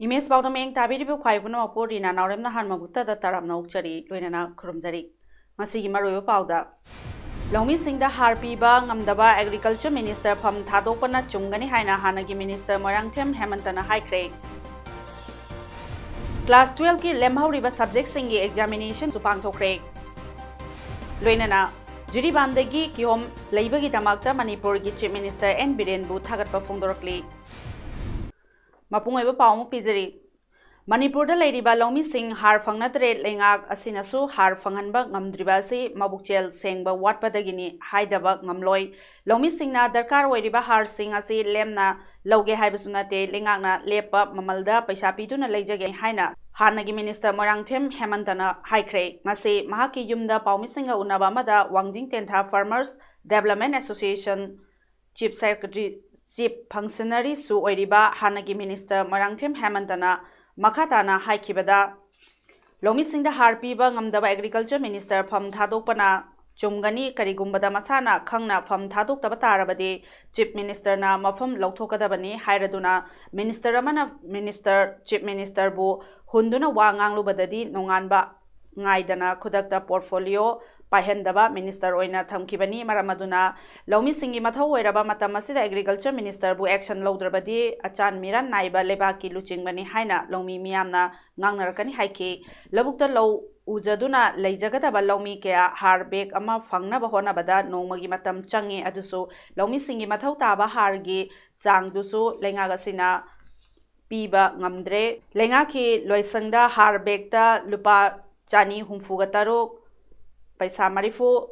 Image Paodam eng tabiribu khwaibuna opo Reena Naorem na han mabutta da taram na ukchari loinana khurumjari masigi maroyo pauda Longmi singda harpiba ngamdaba Agriculture Minister pham thadokpana chungani haina hanagi Minister Moirangthem Hemantana haikre Class 12 ki lemhauriba subject singi examination supang thokre loinana Jiribamdagi kihom leibagi damakta Manipur gi Chief Minister N Biren bu thagatpa phongdorakli Mapungweba Paumuk Pizari Manipur da Ladiba Longmi Singh Har Fangnatre Lengak Asinasu Har Fanghanba Ngamdribasi Mabukchel Sengba Watpadagini Haidaba Ngamloi Longmi Singh na Darkar Wediba Har Singh Asi Lemna Loge Haibasunate Lengakna Lepa Mamalda Paisapituna Lejage Haina Hanagi Minister Moirangthem Hemantana Haikre Ngase Mahaki Yumda Paumi Singha Unaba Mada Wangjing Tentha Farmers Development Association Chief Secretary Chief Functionary Su Oiriba Hanagi Minister Moirangthem Hemantana Makhatana Haikibada Longmi Singda Harpiba Ngamdaba Agriculture Minister Pham Thadokpana Chumgani Karigumbada Masana Khangna Pham Thadokdaba Tarabadi Chief Minister na Mafam Lauthokadabani Hairaduna Minister Amana Minister Chief Minister Bu Hunduna Wanganglubadadi Nonganba Ngaidana Kudakta Portfolio Pahendaba Minister Oina Thamkibani Maramaduna Longmi Singhi Mathau Oiraba Matamasida Agriculture Minister Bu action Laudrabadi Achan Miran Naiba Lebaki Luchingbani Haina Longmi Miamna Ngangnarakani Haiki Labukta Low Ujaduna Leijagataba Longmi Kea Har Bek Ama Fangnaba Honabada Nongmagi Matam Changi Adusu Longmi Singhi Mathau Taba Hargi Sang Dusu Lengagasina Piba Ngamdre Lengaki Loisangda Har Bekta Lupa Chani Humfugataro Paisa Marifu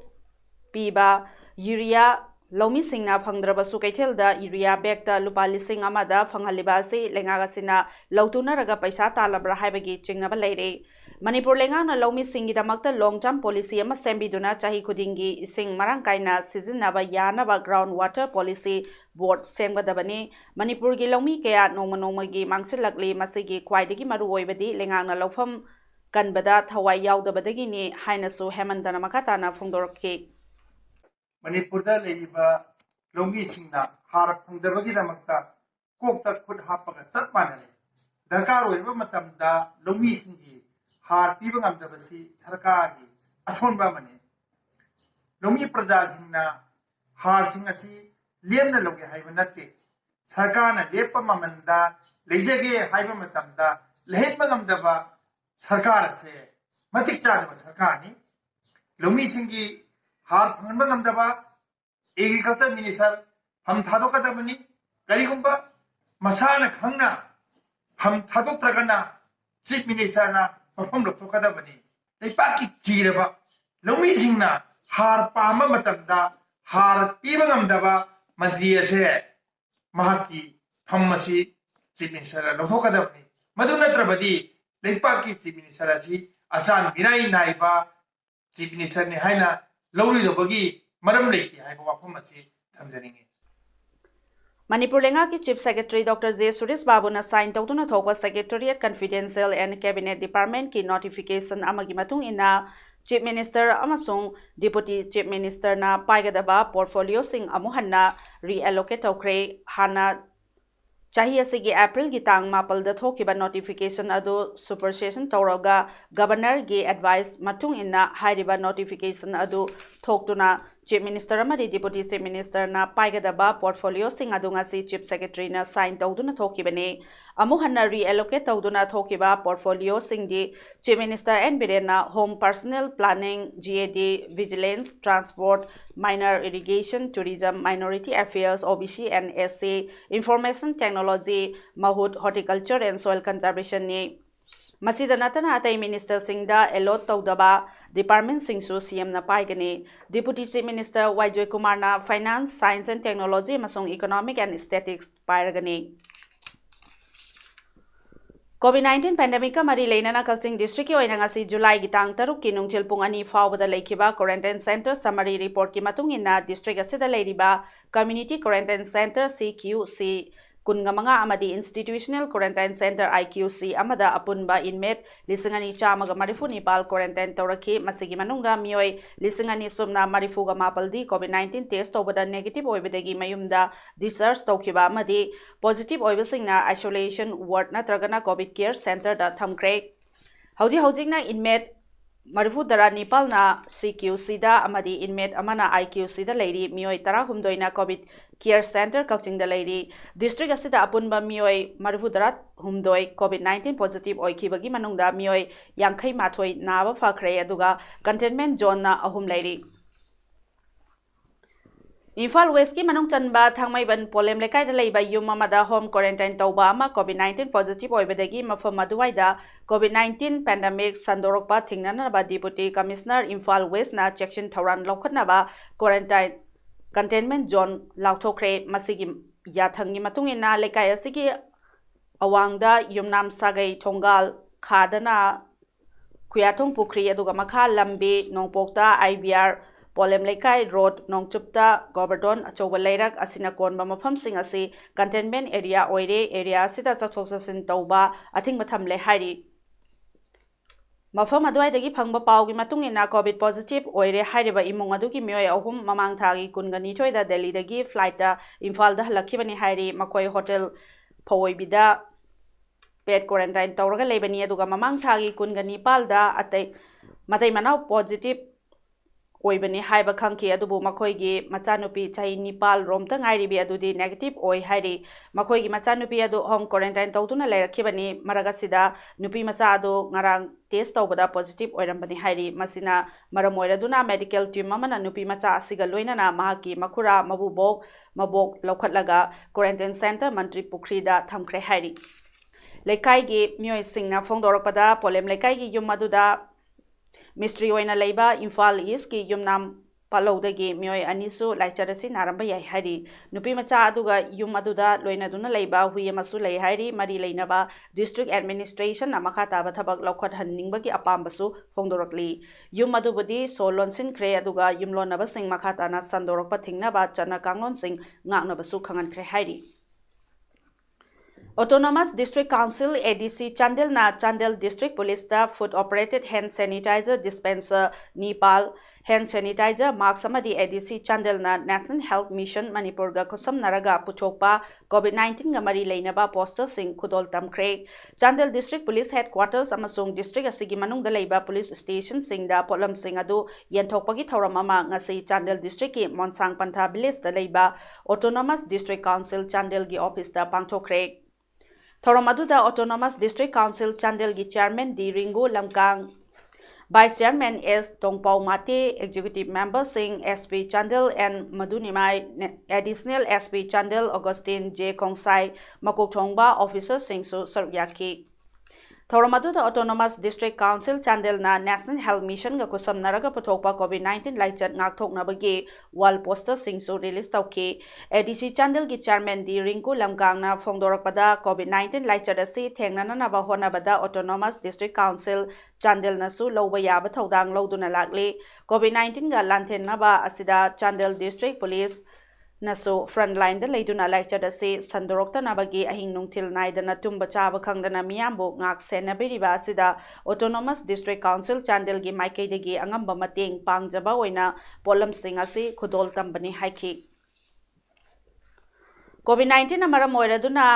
Piba Urea Longmi Singna Phangdrabasu Kaithelda Urea Bekta Lupa Lising Amada Phangalibasi Lengagasina Lautuna Raga Paisa Talabra Haibagi Chingnaba Leire Manipur Lengana Longmi Singi Damakta Long Term Policy Ama Sembiduna Chahi Kudingi Ising Marangkaina Sizinaba Yanaba Groundwater Policy Board Semgadabani Manipur gi Longmi Kaya Nongmagi Mangsilakli Masigi Kwaidagi Maru Oibadi Lengana Lofam Kanbada Thawai Yaudabadagini Hainasu Hemantana Makatana Phongdorki Manipurda Ladiba Longmi Singna Har Phangdabagi Damakta Kokta Kud Hapaga Chapmanale Darkar Oiba Matamda Longmi Singi Har Pibangam Dabasi Sarkari Asonba Mane Longmi Praja Singna Har Singasi Liamna Logi Haibanate Sarkana Lepa Mamanda Lejage Haiba Matamda Lehenbangam Daba Sarkar se Matik Chadaba Sarkani Longmi Singi Har Phangbangam Daba Agriculture Minister Ham Thadokadabani Karigumba Masana Khangna Ham Thadokragana Chief Minister na Mafam Lokadabani Lepaki Kiraba Longmi Singna Har Pama Matamda Har Pibangam Daba Mandriya se Mahaki Hammasi Chief Minister Lokadabani Madunatrabadi Lepaki Chief Minister Asi Achan Binai Naiba Chief Minister ni Haina Lowri the Bagi Madam Lake Hypopamasi Tamdaringi Manipur Lengaki Chief Secretary Dr. J. Suresh Babuna signed Totuna Thopa Secretariat Confidential and Cabinet Department ki notification amagi matung ina Chief Minister amasung Deputy Chief Minister na paigadaba portfolio sing amuhanna reallocate tokre hana Chahi asigi April gi tang mapal da thokiba notification adu supersession tawraga governor gi advice matung inna hairiba notification adu thoktuna Chief Minister amadi Deputy Chief Minister na paigadaba portfolio sing adu ngasi Chief Secretary na sign tawduna thokibane amuhanna reallocate tawduna thokiba portfolio sing di Chief Minister N Biren na home personnel planning GAD vigilance transport minor irrigation tourism minority affairs OBC and SC information technology mahut horticulture and soil conservation ni Masida natana atai minister singda allot tawdaba department singsu CM na paigani Deputy Chief Minister Joy Kumar na finance science and technology masong economic and statistics pairagani COVID-19 pandemic ka mari leina Kaching district ki oina ngasi July gi tang taruk ki nungchil pung ani fawbada leikiba quarantine center summary report ki matung inna district asida leiriba community quarantine center CQC kungamanga amadi institutional quarantine center IQC amada apunba inmate lisingani chamaga marifu nipal quarantine tawraki masigi manungda mioi lisingani sumna marifu ga mapaldi COVID-19 test obada negative oibadagi mayumda discharge tawkiba amadi positive oibasingna isolation ward natragana COVID care center da thamkre hojina inmate marifu dara nipal na CQC da amadi inmate amana IQC da leiri mioi tara humdoina COVID care center Kaching da leiri district asida apunba mioi marifu dara humdoi COVID-19 positive oikibagi manungda mioi yankhai mathoi naba fakhre aduga containment zone na ahum leiri Imphal West ki manung chanba thangmaiban polem lekai da leiba yum amada home quarantine tawba ama COVID-19 positive oibadagi mafam aduwaida COVID-19 pandemic sandorokpa thingnanaba deputy commissioner Imphal West na section thauran laukhatnaba quarantine containment zone lauthokre masigi yathangi matungina lekai asigi awangda yumnam sagai thongal khadana kuyathong pukri aduga makha lambi nongpokta IBR Polem Lekai Road Nongchupta Govardon Achoba Leirak Asina Konba Mafamsing Asi Containment Area Oire Area Sida Chakthoksasin Tauba Athing Matham Le Hari Mafam Adwaidagi Phangba Paugi Matungina COVID positive Oire Hariba Imong Aduki Mioi Ahum Mamang Thagi Kungani Toida Delhi Dagi Flight da Imphal da Halakibani Hari Makoi Hotel Pawoibida Pet Quarantine Tauraga Lebani Aduga Mamang Thagi Kungani Palda Atay Matai Manau positive oibani haiba khangki adubu makoigi machanupi chai nipal romta ngairibi adudi negative oi hairi makoigi machanupi adu home quarantine tawtuna leirakhibani maragasida nupi macha adu ngarang test tawbada positive oirambani hairi masina maram oiraduna medical team amana nupi macha asiga loinana mahaki makura mabok lokhatlaga quarantine center mantri pukrida thamkhre hairi lekai mioi singna phongdorakpada polem lekai gi yum aduda Mystery oina leiba Imphal East ki yumnam palodagi mioi anisu laicharasi naramba yai hari nupi macha aduga yum aduda loinaduna leiba hui amasu lei hari mari leinaba district administration namakha taba thabak lokhat hanningbagi apambasu phongdorakli yum adubudi solonsin khre aduga yumlonaba sing makha tana sandorakpa thingnaba chana kanglon sing ngaknabasu khangan khre hari Autonomous District Council ADC Chandel na Chandel District Police da Food Operated Hand Sanitizer Dispenser Nepal Hand Sanitizer Marks amadi ADC Chandel na National Health Mission Manipur ga kusam naraga puchokpa COVID-19 ga mari leinaba poster sing khudol tamkhre Chandel District Police Headquarters amasung district asigi manung da leiba police station sing da polam sing adu yenthokpagi thoram ama ngasi Chandel District ki Monsang Pantha village da leiba Autonomous District Council Chandel gi office da pangthokre Thoramaduda Autonomous District Council Chandel gi Chairman D. Ringu Lamkang, Vice Chairman S. Tongpau Mate, Executive Member Singh SP Chandel and Madunimai, Additional SP Chandel Augustine J. Kongsai, Makothongba Officer Singh Su Saryaki. Thoramaduda Autonomous District Council Chandel na National Health Mission ga kusam naraga puthokpa COVID-19 laichat ngakthoknabagi wall poster singsu release tawki ADC Chandel gi Chairman D Rinku Lamkang na phongdorakpada COVID-19 laichat asi thengnanaba honabada Autonomous District Council Chandel nasu loba yaba thodang loduna lakli COVID-19 ga lanthenaba asida Chandel District Police naso frontline da leiduna lecture se sandorokta nabagi ahing nungthil naidana tumba chaba khangdana miyambo ngak senabiriba asida Autonomous District Council Chandel gi maikaidagi angamba mateng pangjaba oina polam sing ase khudol tambani haiki COVID-19 amaram oiraduna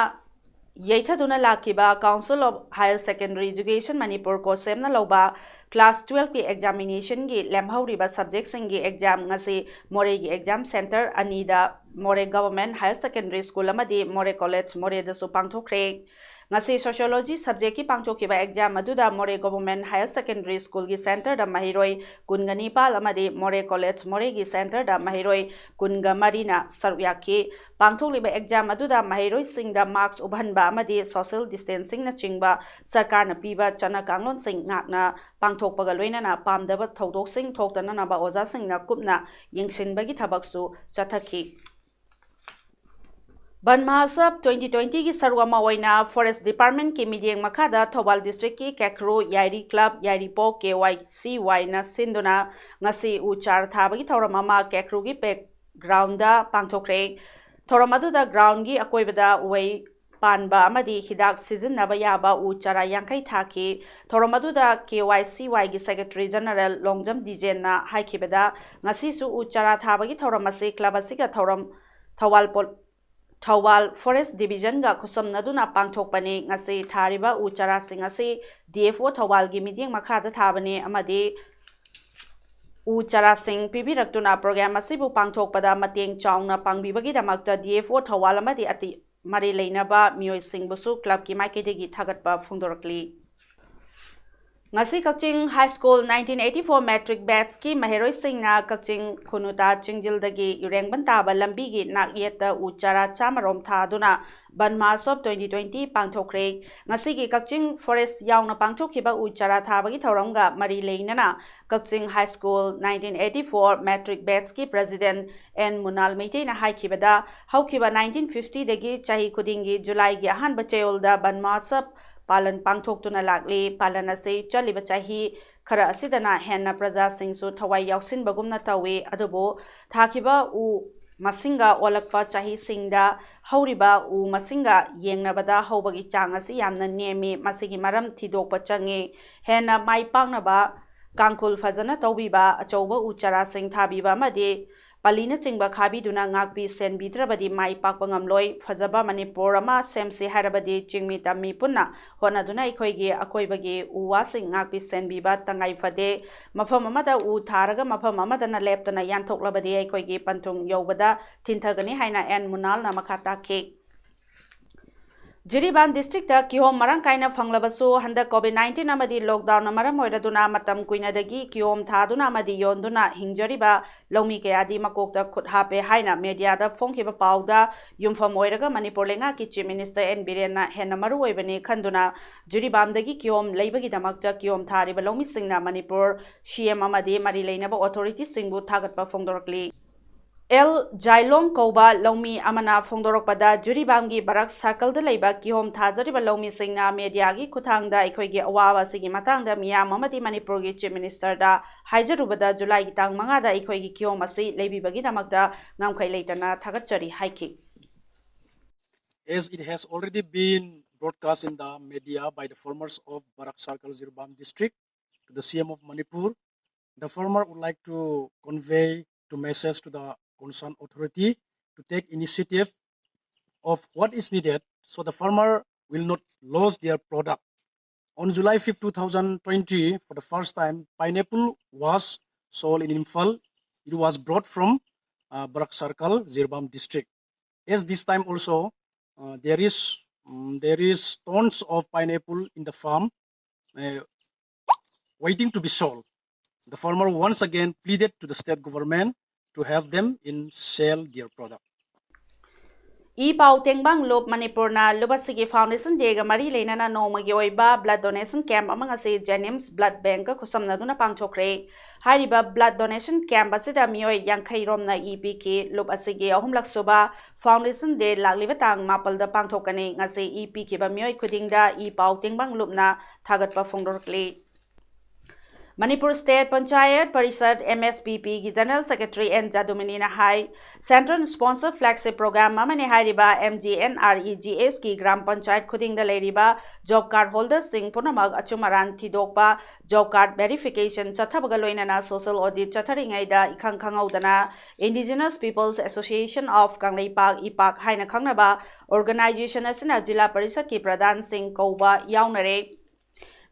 Yaithaduna Lakiba Council of Higher Secondary Education Manipur ko semna loba Class 12 ki examination gi lemhauriba subject singi exam ngasi More gi exam center anida More Government Higher Secondary School amadi More College More da su pangthokre ngasi sociology subject ki pangthokiba exam aduda More Government Higher Secondary School gi center da mahiroi kungani pal amadi More College More gi center da mahiroi kunga marina saryaki pangthokliba exam aduda mahiroi singda marks ubhanba amadi social distancing na chingba sarkar na piba chana kanglon sing ngakna pangthokpaga loinana pamdaba thodok sing thoktana na ba oja sing na kupna yingsinbagi thabaksu chathaki Ban Mahasab 2020 की Sarwama Waina Forest Department की Midyeng Makada Thobal District की Kakru Yairi Club Yairi Po KYCY na Sinduna ngasi uchar thabagi thoramama Kakru gi pek ground da pangthokre thoramadu da ground gi akoibada wei panba amadi hidak sijinnaba yaba uchara yankai thaki thoramadu da KYCY gi Secretary General Longjam Dijen na haikibada ngasi su uchara thabagi thoramasi club asiga thoram Thawal Forest Division ga khusam pangthok pani ngasi thariba uchara sing asi DFO Thawal gi midyeng makhada thabani amadi uchara sing pibiraktuna program asibu pangthok pada mateng chaungna pangbibagi damakta DFO Thawal amadi ati mari leinaba mioi sing busu club ki maikidegi thagatpa phungdorakli ngasi Kaching High School 1984 Metric Batch ki Maheroi Singna Kaching Khunuta Chingjil dagi Yurengban taba lambi gi nakyeta uchara chamarom thaduna Ban Mahasab 2020 pangthokre ngasi gi Kaching Forest yauna pangthokhiba uchara thabagi thoramga mari leinana Kaching High School 1984 Metric Batch ki President N Munal Meite na haikibada haukiba 1950 dagi chahi khudingi July gi ahan bachayolda Ban Mahasab Palan pangthoktuna lakli palan ase chaliba chahi khara asidana henna praja singsu thawai yauksin bagumna tawi adubo thakiba u masinga olakpa chahi singda hauriba u masinga yengnabada hobagi chang asi yamna nemi masigi maram thidokpa changi henna mai pangnaba kangkul fajana tawbiba achauba uchara sing thabiba amadi Palina chingba khabi duna ngakpi sen bidrabadi mai pakpa ngamloi fajaba Manipur ama semsi harabadi chingmi tammi punna hona duna ikhoigi akoibagi uwa sing ngakpi sen biba tangai fade mafam amada u tharaga mafam amada na leptana yantoklabadi ikhoigi panthung yobada thintagani haina en munal na makata ke Jiribam district da kihom marang kaina phanglabasu handa COVID-19 amadi lockdown amaram oiraduna matam kuinadagi kihom thaduna amadi yonduna hingjariba lawmi kayadi makokta khuthape haina media da phongkiba pauda yumfam oiraga Manipur lenga ki chief minister N Birena henna maru oibani khanduna Jiribam dagi kihom leibagi damakta kihom thariba lawmi singna Manipur CM amadi mari leinaba authority singbu thagatpa phongdorakli El Jailong Koba Lomi Amana Fongdorokpada Juribamgi Barak Circle da Leiba Kihom Thajariba Lomi Singna Media gi Kuthangda Ikhoigi Awawa Sigi Matangda Miyam Amadi Manipur gi Chief Minister da Haijarubada July gi tang manga da Ikhoigi Kihom asi Leibibagi damakda ngamkhai leitana thagatchari haiki As it has already been broadcast in the media by the farmers of Barak Circle Jiribam district to the CM of Manipur, the farmer would like to convey to message to the concerned authority to take initiative of what is needed so the farmer will not lose their product. On July 5, 2020, for the first time, pineapple was sold in Imphal. It was brought from Barak Circle, Jiribam district. As this time also, there is tons of pineapple in the farm waiting to be sold. The farmer once again pleaded to the state government to have them in sell their product. Pau Tengbang Loop Manipurna Lubasigi Foundation Dega Mari Lenana Nomagi Oiba Blood Donation Camp among us Jenims Blood Bank Kusamnaduna Pangchokre Hariba Blood Donation Camp Asida Mio Yankai Romna EPK Loop Asigi Ahumlak Soba Foundation De Laglibatang Mapal the Pangtokani Ngase EPK Bamio Kudinda Pau Tengbang Loopna Tagatpa Fongdorkli Manipur State Panchayat Parisad MSPP ki General Secretary N Jaduminina Hai Central Sponsor Flagship Program Mamani Hariba MGNREGS ki Gram Panchayat Khuding da Leriba Job Card Holder Singh Punamag Achumaran Thidokpa Job Card Verification Chathabaga Loinana Social Audit Chatharingaida Ikhang Khangaudana Indigenous Peoples Association of Kangleipak IPAK Haina Khangnaba Organization Asina Jila Parisad ki Pradhan Singh Kauba Yaunare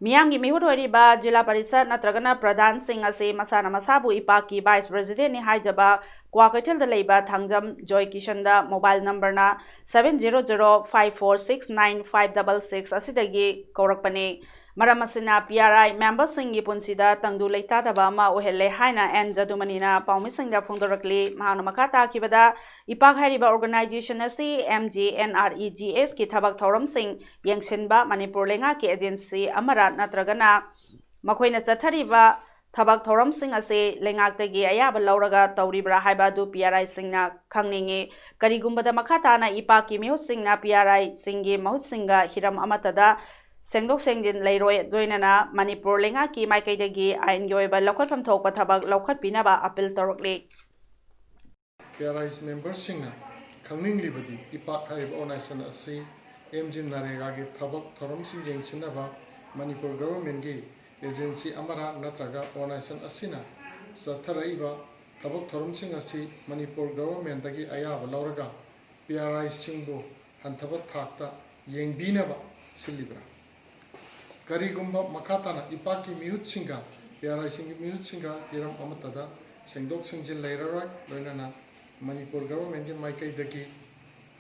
Miyamgi Mihuroriba Jila Parisad Natragana Pradhan Singh Ase Masana Masabu Ipaki Vice President ni Haijaba Kwakatil da Leiba Thangjam Joy Kishanda mobile number na 70054695666 asidagi Kaurakpane Maramasina PRI member Singhi Punsida Tangdu Leita Daba Ohele Haina and Jadumanina Paumisinga Fundorakli Mahana Makata Kibada Ipak Hariba Organization Asi MGNREGS Ki Thabak Thoram Singh Yangsinba Manipur Lenga Ki Agency Amara Natragana Makoina Chathariba ꯊꯕꯛ ꯊꯧꯔꯝꯁꯤꯡ ꯑꯁꯤ ꯂꯩꯉꯥꯛꯇꯒꯤ ꯑꯌꯥꯕ ꯂꯧꯔꯒ ꯇꯧꯔꯤꯕ꯭ꯔꯥ ꯍꯥꯏꯕ ꯑꯗꯨ ꯄꯤआꯔआꯏꯁꯤꯡꯅ ꯈꯪꯅꯤꯡꯏ ꯀꯔꯤꯒꯨꯝꯕꯗ ꯃꯈꯥ ꯇꯥꯅ ꯏꯄꯥꯛꯀꯤ ꯃꯤꯍꯨꯠꯁꯤꯡꯅ ꯄꯤआꯔआꯏꯁꯤꯡꯒꯤ ꯃꯍꯨꯠꯁꯤꯡꯒ ꯍꯤꯔꯝ ꯑꯃꯠꯇꯗ ꯁꯦꯡꯗꯣꯛ ꯁꯦꯡꯖꯤꯟ ꯂꯩꯔꯣꯏ ꯂꯣꯏꯅꯅ ꯃꯅꯤꯄꯨꯔ ꯂꯩꯉꯥꯛꯀꯤ ꯃꯥꯏꯀꯩꯗꯒꯤ ꯑꯥꯏꯟꯒꯤ ꯑꯣꯏꯕ ꯂꯧꯈꯠꯐꯝ ꯊꯣꯛꯄ ꯊꯕꯛ ꯂꯧꯈꯠꯄꯤꯅꯕ appeal ꯇꯧꯔꯛꯂꯤ PRI's membersingna khangninglibadi ipak haiba organization asi MG Narega gi thabak thoramsing yengsinaba Manipur government gi agency amara natraga organization asina satharaiba thabak thoramsing asi Manipur government dagi ayaba lauraga PRI singbu hanthabat thakta yengbinaba silibra karigumba makhatana ipaki miut singa PRI singi miut singa hiram amatada sengdok sengjin leiraroi loinana Manipur government in Maikai Daki,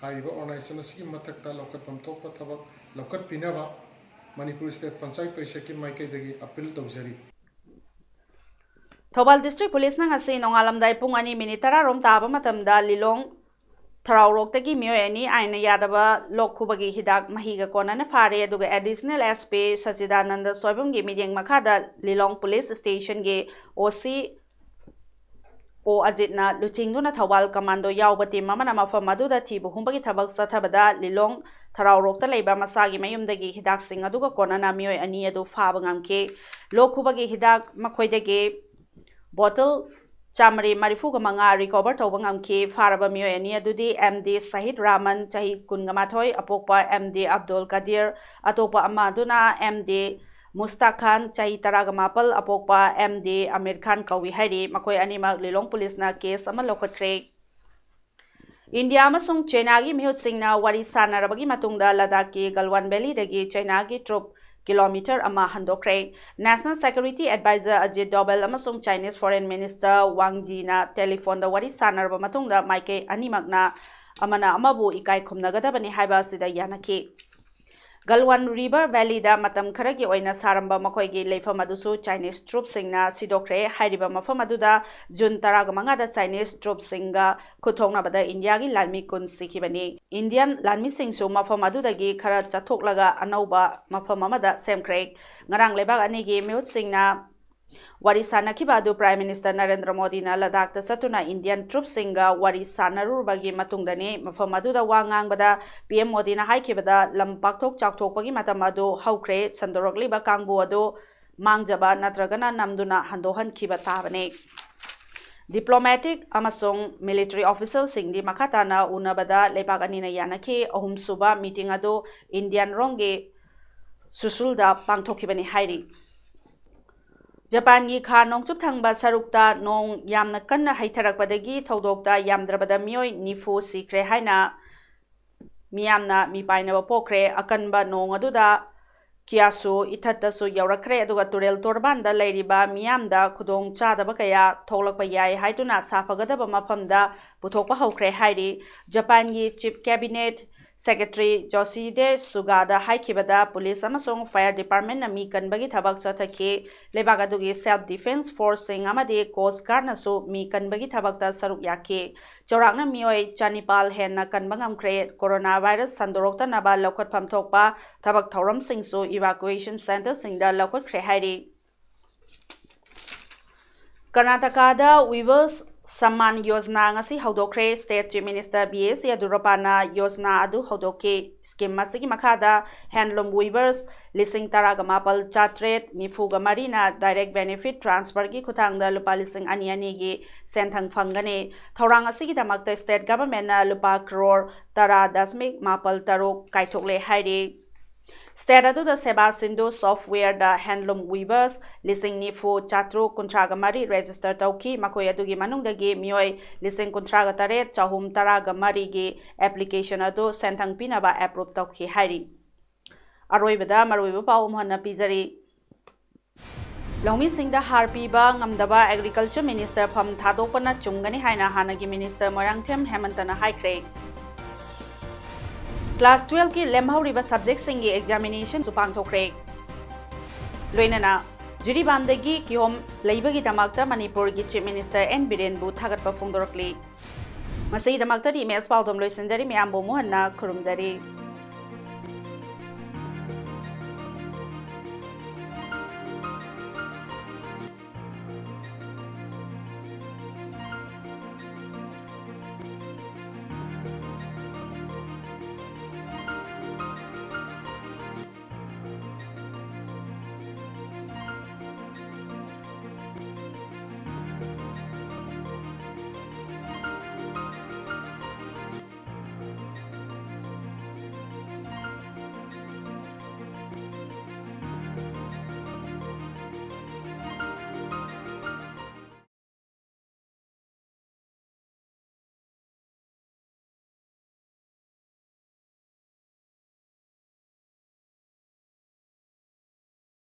Haiba organization Siki Matakta, Lokat Pamtoka Tabak, Lokat Pinava, Manipur State Pansai Paisaki Maikai Daki, Appeal Tozeri. Thobal District Police na ngasi nongalamdai pung ani minit 10 rom taba matamda lilong Tharauroktagi mioy ani aina yadaba lokhubagi hidak mahiga konana phare aduga additional SP Sachidananda Soibumgi midyeng makhada Lilong Police Station gi OC O Ajitna Luchingduna Thawal Commando Yauba Team Mamana Mafam Maduda Tibu Humbagi Tabak Satabada Lilong Tharauroktha Leiba Masagi Mayumdagi Hidak Sing Aduga Konana Mioy Ani Adu Fabangamke Lokhubagi Hidak Makhoidagi Bottle Chamari Marifuga Manga recover Tobangamke Faraba Mioy Ani Adudi MD Sahid Raman Chahi Kungamathoi Apokpa MD Abdul Kadir Atopa Amaduna MD Mustaq Khan Chahi Taragamapal Apokpa MD Amir Khan Kawi Hari Makoi Animak Lilong Police na case ama lokatre India amasung China gi mihut singna wari sanarabagi matungda Ladakh ki Galwan Valley dagi China gi troop kilometer ama handokre National Security Advisor Ajit Doval amasung Chinese Foreign Minister Wang Yi na telephone da wari sanaraba matungda maike animakna amana amabu ikai khumnagadabani haiba sida yanaki Galwan River Valley da matam kharagi oina saramba makhoi leifam adusu Chinese troops singna sidokre hairiba mafam aduda June 15 da Chinese troops singa khuthongna bada India gi lalmi kun sikibani Indian lalmi singsu mafam adudagi khara chathoklaga anauba mafam amada semkre ngarang lebak ani gi mehut singna wari sanakhiba adu Prime Minister Narendra Modi na Ladakh ta satuna Indian troops singa wari sanarubagi matungdani mafam aduda wa ngangbada PM Modi na haikibada lampakthok chakthokpagi matam adu haukre sandorokliba kangbu adu mangjaba natragana namduna handohan khiba tabane Diplomatic amasung military officials singdi makhatana unabada lepak anina yanaki ahum suba meeting adu Indian ronge susulda pangthokibani hairi Japan gi kha nongchup thangba sarukta nong yamna kanna haitharakpadagi thodokta yamdrabada mioi nifu sikre haina miyamna mipainaba pokre akanba nong aduda kiasu ithattasu yaurakre aduga turel torbanda leiriba miyamda khudong chadaba kaya thoklakpa yai haituna safagadaba mafamda puthokpa haukre hairi Japan gi chief cabinet Secretary Joside Sugada haikibada police amasung fire department na mi kanbagi thabak chathaki lebagadugi self defense force sing amadi coast guard na su mi kanbagi thabak ta saruk yaki chorakna mioi chanipal henna kanbangam kre coronavirus sandorokta naba lokhat phamthokpa thabak thoram sing su evacuation center singda lokhat kre hairi Karnataka da weavers Samman Yojana ngasi hodokre State Chief Minister B.S. Yadurapana Yojana adu hodoke scheme masigi makhada handloom weavers lising taragamapal chatret nifuga marina direct benefit transfer gi khutangda lupa lising ani gi senthang phangane thorang asigi damakta state government na lupa crore tara dasmik mapal taruk kaithokle hairi State adu da seba sindu software da handloom weavers lising nifu chatru kuntraga mari register tauki makoi adu gi manungdagi mioi lising kuntraga taret chahum taraga mari gi application adu senthang pinaba approve tauki hairi aroibada maroiba pau mhanna pijari Longmi singda harpiba ngamdaba agriculture minister pham thadokpana chungani haina hanagi minister Moirangthem Hemantana haikre Class 12 ki lemhauriba subject singi examination supang thokre loinana jiribamdagi kihom leibagi damakta Manipur gi chief minister N Biren bu thagatpa phongdorakli masai damakta ri mes Paodam loisindari miambo mohanna khurumdari